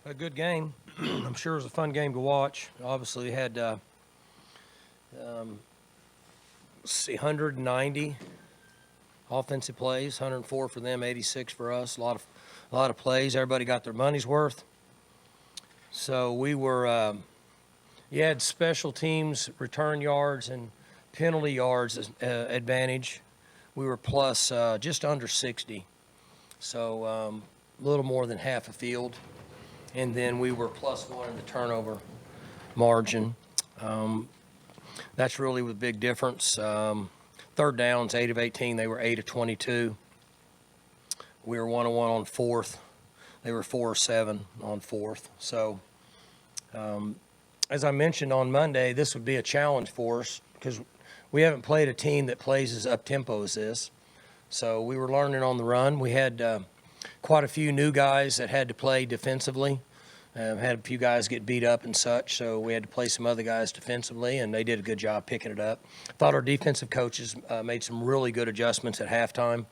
A good game. I'm sure it was a fun game to watch. Obviously, had 190 offensive plays, 104 for them, 86 for us. A lot of plays. Everybody got their money's worth. So we were. You had special teams, return yards, and penalty yards advantage. We were plus just under 60, so a little more than half a field. And then we were +1 in the turnover margin. That's really the big difference. Third downs, 8 of 18. They were 8 of 22. We were 1 of 1 on fourth. They were 4 of 7 on fourth. So, as I mentioned on Monday, this would be a challenge for us because we haven't played a team that plays as up-tempo as this. So we were learning on the run. We had quite a few new guys that had to play defensively. Had a few guys get beat up and such, so we had to play some other guys defensively, and they did a good job picking it up. Thought our defensive coaches made some really good adjustments at halftime.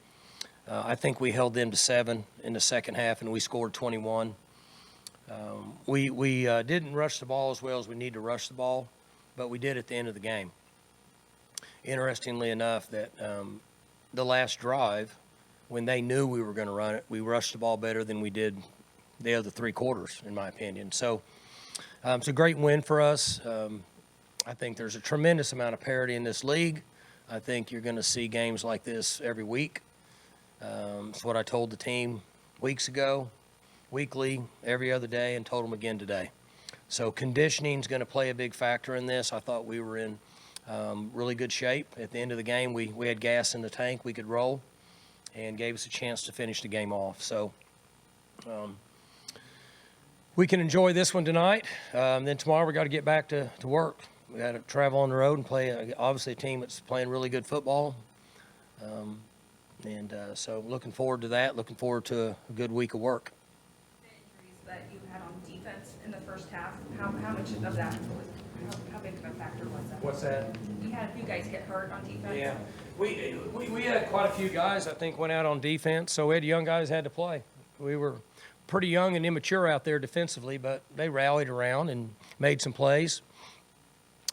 I think we held them to 7 in the second half, and we scored 21. We didn't rush the ball as well as we need to rush the ball, but we did at the end of the game. Interestingly enough, that the last drive, when they knew we were going to run it, we rushed the ball better than we did the other 3 quarters, in my opinion. So it's a great win for us. I think there's a tremendous amount of parity in this league. I think you're going to see games like this every week. It's what I told the team weeks ago, weekly, every other day, and told them again today. So conditioning is going to play a big factor in this. I thought we were in really good shape. At the end of the game, we had gas in the tank. We could roll and gave us a chance to finish the game off. So we can enjoy this one tonight. Then tomorrow we got to get back to work. We got to travel on the road and play, obviously, a team that's playing really good football. So looking forward to that, looking forward to a good week of work. The injuries that you had on defense in the first half, how much of that was, how big of a factor was that? What's that? You had a few guys get hurt on defense. Yeah, we had quite a few guys, I think, went out on defense, so we had young guys had to play. We were pretty young and immature out there defensively, but they rallied around and made some plays.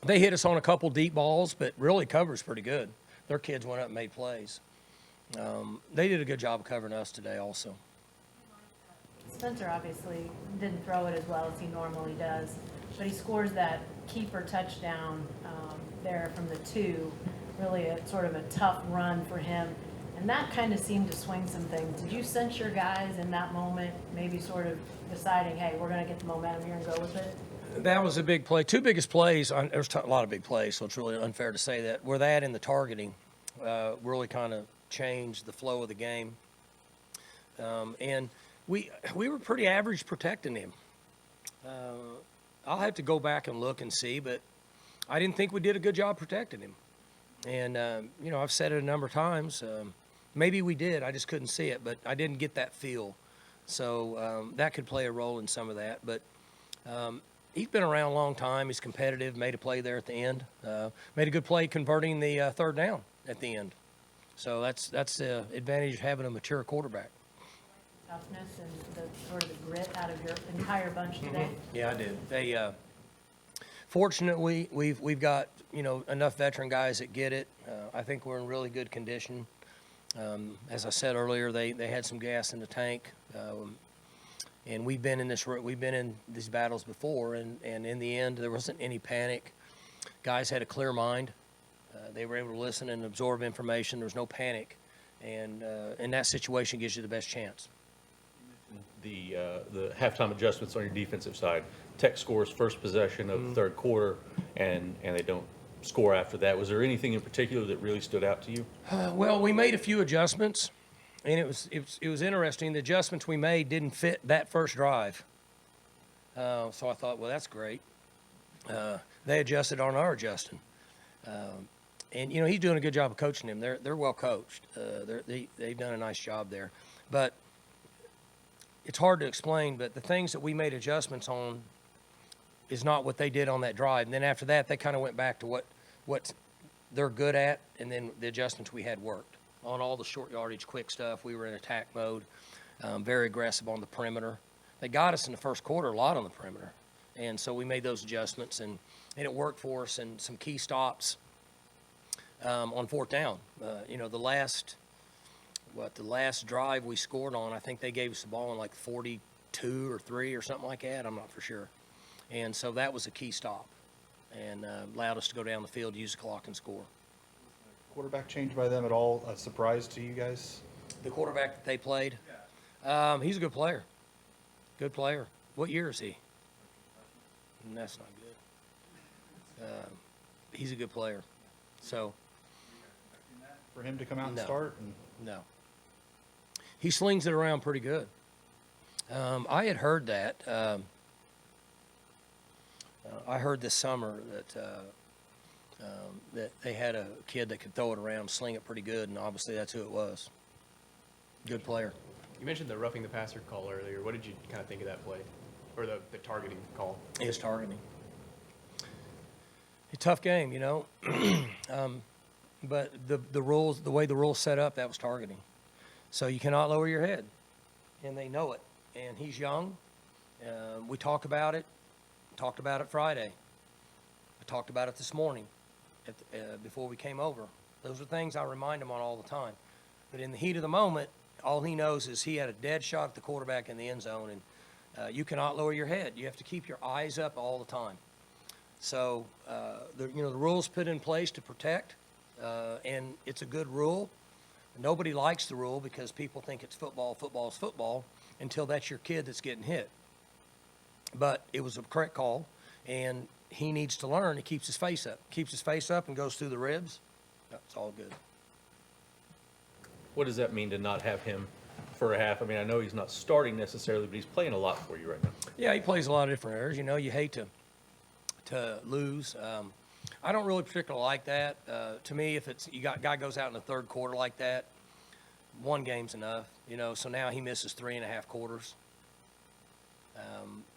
They hit us on a couple deep balls, but really cover's pretty good. Their kids went up and made plays. They did a good job of covering us today also. Spencer obviously didn't throw it as well as he normally does, but he scores that keeper touchdown there from the 2. Really a sort of a tough run for him. And that kind of seemed to swing some things. Did you sense your guys in that moment maybe sort of deciding, hey, we're going to get the momentum here and go with it? That was a big play. 2 biggest plays, there's a lot of big plays, so it's really unfair to say that. Where that and the targeting really kind of changed the flow of the game. And we were pretty average protecting him. I'll have to go back and look and see, but I didn't think we did a good job protecting him. And, I've said it a number of times. Maybe we did. I just couldn't see it, but I didn't get that feel. So that could play a role in some of that. But he's been around a long time. He's competitive, made a play there at the end. Made a good play converting the third down at the end. So that's the advantage of having a mature quarterback. Toughness and the sort of the grit out of your entire bunch today? Mm-hmm. Yeah, I did. They fortunately, we've got, enough veteran guys that get it. I think we're in really good condition. As I said earlier, they had some gas in the tank, and we've been in these battles before, and in the end, there wasn't any panic. Guys had a clear mind. They were able to listen and absorb information. There was no panic, and in that situation, gives you the best chance. The halftime adjustments on your defensive side. Tech scores first possession of the third quarter, and they don't score after that. Was there anything in particular that really stood out to you? Well, we made a few adjustments, and it was interesting. The adjustments we made didn't fit that first drive. So I thought, well, that's great. They adjusted on our adjusting. And, he's doing a good job of coaching them. They're well coached. They've done a nice job there. But it's hard to explain, but the things that we made adjustments on is not what they did on that drive. And then after that, they kind of went back to what they're good at, and then the adjustments we had worked. On all the short yardage, quick stuff, we were in attack mode, very aggressive on the perimeter, they got us in the first quarter a lot on the perimeter. And so we made those adjustments, and it worked for us, and some key stops on fourth down. The last drive we scored on, I think they gave us the ball in like 42 or 3 or something like that. I'm not for sure. And so that was a key stop, and allowed us to go down the field, use the clock, and score. Quarterback change by them at all a surprise to you guys? The quarterback that they played, he's a good player. Good player. What year is he? That's not good. He's a good player. So, For him to come out and No. start? And no. He slings it around pretty good. I had heard that. I heard this summer that they had a kid that could throw it around, sling it pretty good, and obviously that's who it was. Good player. You mentioned the roughing the passer call earlier. What did you kind of think of that play, or the targeting call? His targeting. A tough game, but the rules, the way the rules set up, that was targeting. So you cannot lower your head, and they know it. And he's young. We talked about it Friday. I talked about it this morning before we came over. Those are things I remind him on all the time. But in the heat of the moment, all he knows is he had a dead shot at the quarterback in the end zone, and you cannot lower your head. You have to keep your eyes up all the time. So the rules put in place to protect, and it's a good rule. Nobody likes the rule because people think it's football. Football's football until that's your kid that's getting hit. But it was a correct call, and he needs to learn. He keeps his face up. Keeps his face up and goes through the ribs. That's all good. What does that mean to not have him for a half? I mean, I know he's not starting necessarily, but he's playing a lot for you right now. Yeah, he plays a lot of different areas. You hate to lose. I don't really particularly like that. To me, if guy goes out in the third quarter like that, one game's enough. So now he misses 3.5 quarters.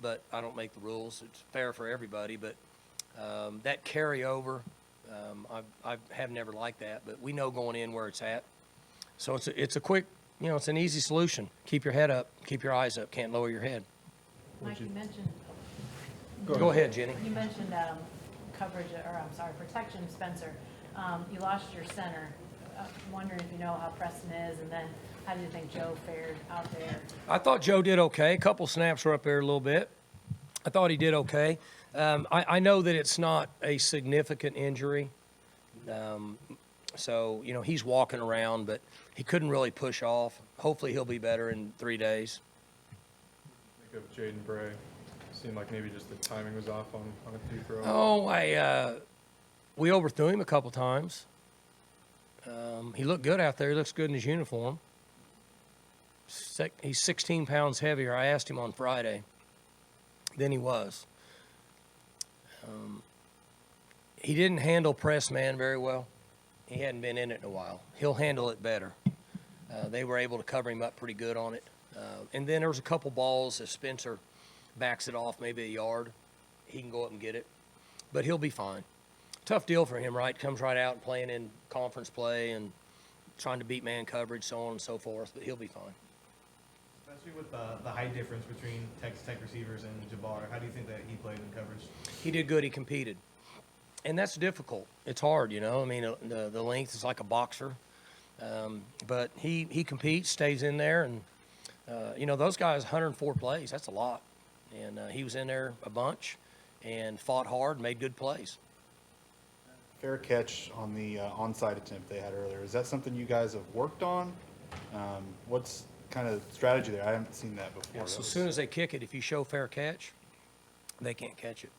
But I don't make the rules. It's fair for everybody. But that carryover, I have never liked that. But we know going in where it's at. So it's a quick, it's an easy solution. Keep your head up. Keep your eyes up. Can't lower your head. Mike, you mentioned, Go ahead, Jenny. you mentioned protection, Spencer. You lost your center. Wondering if you know how Preston is, and then how do you think Joe fared out there? I thought Joe did okay. A couple snaps were up there a little bit. I thought he did okay. I know that it's not a significant injury. So, he's walking around, but he couldn't really push off. Hopefully he'll be better in 3 days. Think of Jaden Bray. Seemed like maybe just the timing was off on a few throws. Oh, we overthrew him a couple times. He looked good out there. He looks good in his uniform. He's 16 pounds heavier. I asked him on Friday than he was. He didn't handle press man very well. He hadn't been in it in a while. He'll handle it better. They were able to cover him up pretty good on it. And then there was a couple balls if Spencer backs it off maybe a yard, he can go up and get it. But he'll be fine. Tough deal for him, right? Comes right out and playing in conference play and trying to beat man coverage, so on and so forth, but he'll be fine. Especially with the height difference between Texas Tech receivers and Jabbar, how do you think that he played in coverage? He did good. He competed. And that's difficult. It's hard, I mean, the length is like a boxer. But he competes, stays in there, and, those guys, 104 plays, that's a lot. And he was in there a bunch and fought hard, made good plays. fair catch on the onside attempt they had earlier. Is that something you guys have worked on? What's kind of strategy there? I haven't seen that before. Yeah, so as soon as they kick it, if you show fair catch, they can't catch it.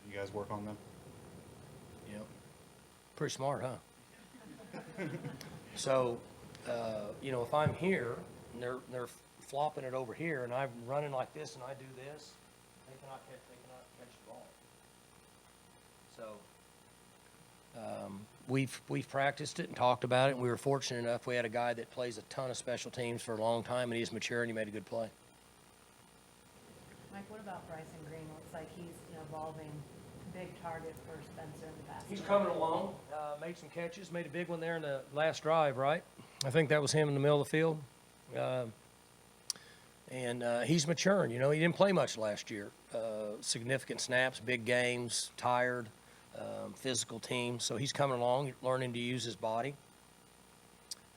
You guys work on them? Yep. Pretty smart, huh? So, if I'm here and they're flopping it over here and I'm running like this and I do this, they cannot catch the ball. So, we've practiced it and talked about it, and we were fortunate enough. We had a guy that plays a ton of special teams for a long time, and he's mature and he made a good play. Mike, what about Bryson Green? Looks like he's an evolving big target for Spencer in the basket. He's coming along, made some catches, made a big one there in the last drive, right? I think that was him in the middle of the field. And he's maturing. You know, he didn't play much last year. Significant snaps, big games, tired, physical team. So he's coming along, learning to use his body.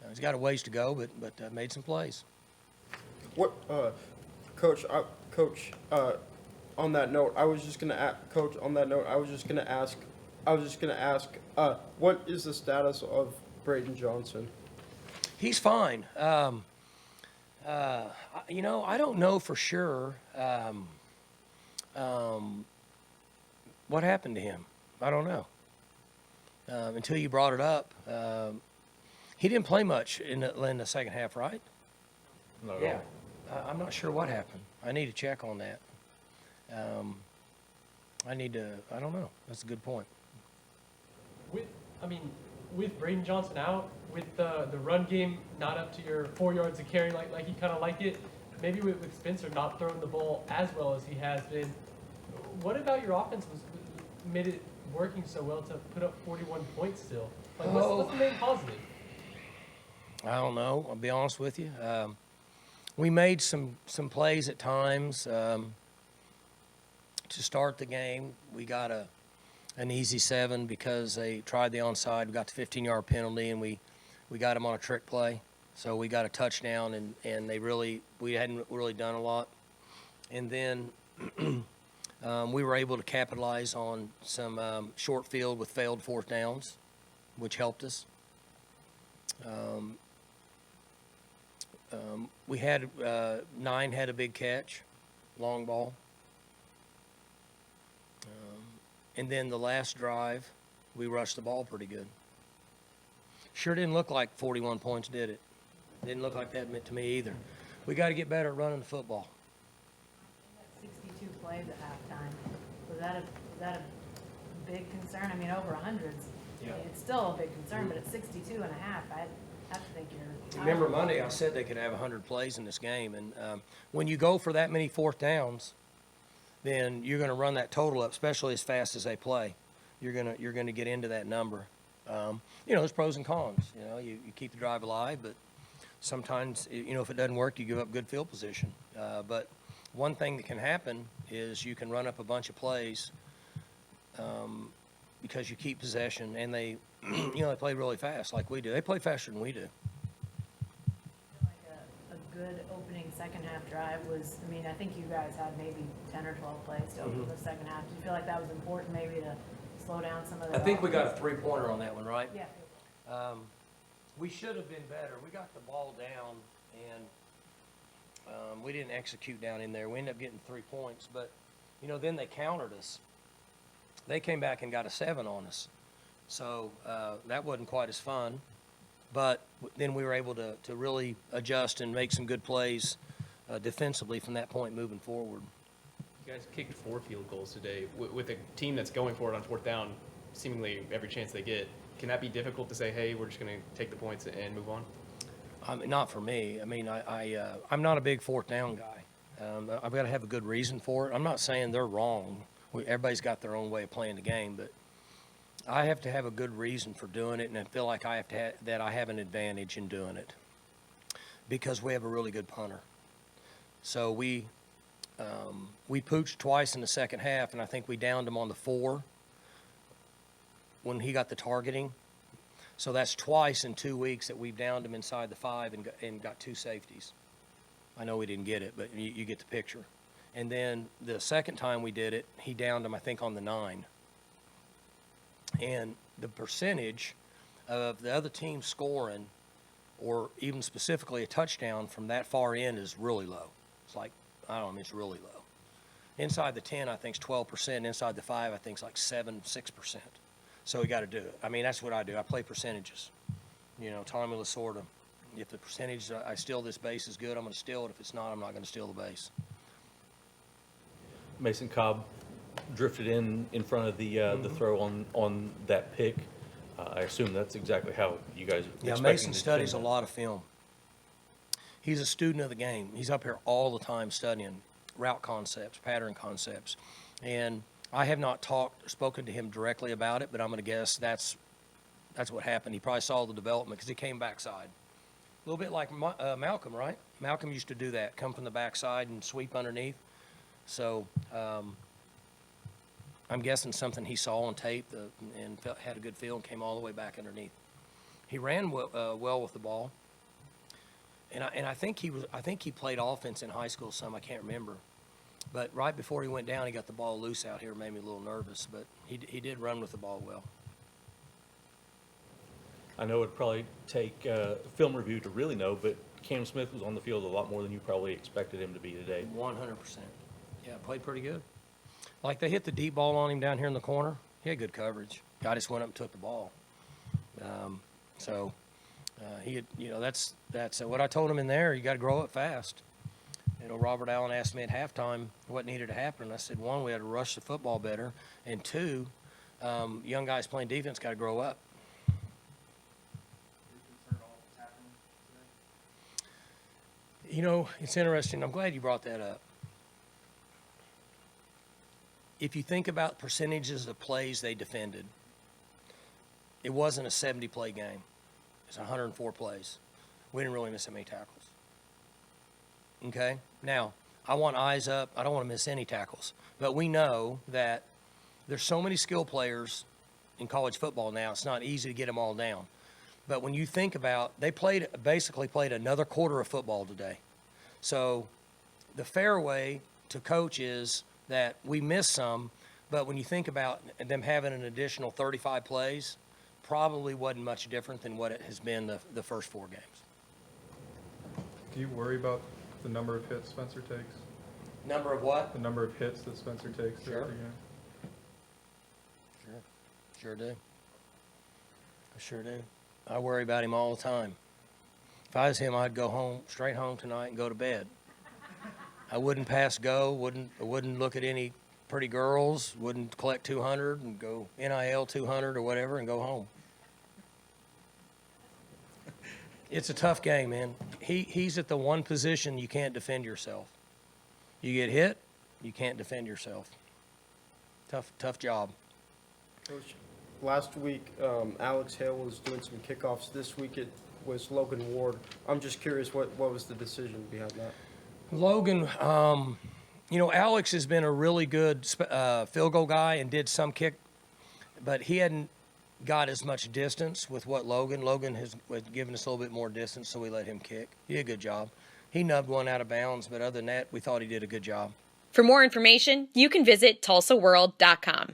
He's got a ways to go, but made some plays. What, Coach? Coach, on that note, I was just gonna Coach. On that note, I was just gonna ask. What is the status of Braden Johnson? He's fine. You know, I don't know for sure what happened to him. I don't know. Until you brought it up. He didn't play much in the second half, right? Not at Yeah. all. I'm not sure what happened. I need to check on that. I don't know. That's a good point. With Braden Johnson out, with the run game not up to your 4 yards of carry like you kind of like it, maybe with Spencer not throwing the ball as well as he has been, what about your offense made it working so well to put up 41 points still? Like, what's the main positive? I don't know. I'll be honest with you. We made some plays at times to start the game. We got an easy 7 because they tried the onside. We got the 15-yard penalty, and we got them on a trick play. So we got a touchdown, and we hadn't really done a lot. And then we were able to capitalize on some short field with failed fourth downs, which helped us. We had 9 had a big catch, long ball. And then the last drive, we rushed the ball pretty good. Sure didn't look like 41 points, did it? Didn't look like that to me either. We got to get better at running the football. 62 plays at halftime. Was that a big concern? I mean, over 100's. Yeah. It's still a big concern, but at 62 and a half, I have to think you're. Remember Monday, I said they could have 100 plays in this game. And when you go for that many fourth downs, then you're going to run that total up, especially as fast as they play. You're going to get into that number. You know, there's pros and cons. You know, you keep the drive alive, but sometimes, you know, if it doesn't work, you give up good field position. But one thing that can happen is you can run up a bunch of plays because you keep possession, and they, you know, they play really fast like we do. They play faster than we do. Like a good opening second half drive was, I mean, I think you guys had maybe 10 or 12 plays to open the second half. Do you feel like that was important maybe to slow down some of the? I think we got a three-pointer on that one, right? Yeah. We should have been better. We got the ball down, and we didn't execute down in there. We ended up getting 3 points, but, you know, then they countered us. They came back and got a 7 on us. So that wasn't quite as fun. But then we were able to really adjust and make some good plays defensively from that point moving forward. You guys kicked 4 field goals today. With a team that's going for it on fourth down, seemingly every chance they get, can that be difficult to say, hey, we're just going to take the points and move on? Not for me. I mean, I'm not a big fourth down guy. I've got to have a good reason for it. I'm not saying they're wrong. Everybody's got their own way of playing the game, but I have to have a good reason for doing it, and I feel like I have an advantage in doing it because we have a really good punter. So we pooched twice in the second half, and I think we downed him on the 4 when he got the targeting. So that's twice in 2 weeks that we've downed him inside the 5 and got 2 safeties. I know we didn't get it, but you get the picture. And then the second time we did it, he downed him, I think, on the 9. And the percentage of the other team scoring, or even specifically a touchdown from that far in, is really low. It's like, I don't know, it's really low. Inside the 10, I think, is 12%. Inside the 5, I think, is like 6%. So we got to do it. I mean, that's what I do. I play percentages. You know, Tommy Lasorda. If the percentage I steal this base is good, I'm going to steal it. If it's not, I'm not going to steal the base. Mason Cobb drifted in front of the throw on that pick. I assume that's exactly how you guys Yeah, expecting Mason to studies a defend that. lot of film. He's a student of the game. He's up here all the time studying route concepts, pattern concepts. And I have not spoken to him directly about it, but I'm going to guess that's what happened. He probably saw the development because he came backside. A little bit like Malcolm, right? Malcolm used to do that, come from the backside and sweep underneath. So I'm guessing something he saw on tape and had a good feel and came all the way back underneath. He ran well with the ball, and I think he played offense in high school some. I can't remember, but right before he went down, he got the ball loose out here, made me a little nervous. But he did run with the ball well. I know it'd probably take film review to really know, but Cam Smith was on the field a lot more than you probably expected him to be today. 100%. Yeah, played pretty good. Like they hit the deep ball on him down here in the corner. He had good coverage. Guy just went up and took the ball. He had, that's what I told him in there. You got to grow up fast. Robert Allen asked me at halftime what needed to happen. I said, one, we had to rush the football better, and two, young guys playing defense got to grow up. It's interesting. I'm glad you brought that up. If you think about percentages of plays they defended, it wasn't a 70-play game. It's 104 plays. We didn't really miss that many tackles. Okay? Now, I want eyes up. I don't want to miss any tackles. But we know that there's so many skill players in college football now, it's not easy to get them all down. But when you think about, they basically played another quarter of football today. So the fair way to coach is that we missed some, but when you think about them having an additional 35 plays, probably wasn't much different than what it has been the first 4 games. Do you worry about the number of hits Spencer takes? Number of what? The number of hits that Spencer takes throughout the game? Sure do. I sure do. I worry about him all the time. If I was him, I'd go straight home tonight and go to bed. I wouldn't pass go, wouldn't look at any pretty girls, wouldn't collect 200 and go NIL 200 or whatever and go home. It's a tough game, man. He's at the one position you can't defend yourself. You get hit, you can't defend yourself. Tough job. Coach, last week, Alex Hale was doing some kickoffs. This week it was Logan Ward. I'm just curious, what was the decision behind that? Logan, Alex has been a really good field goal guy and did some kick, but he hadn't got as much distance with what Logan has given us a little bit more distance, so we let him kick. He did a good job. He nubbed one out of bounds, but other than that, we thought he did a good job. For more information, you can visit TulsaWorld.com.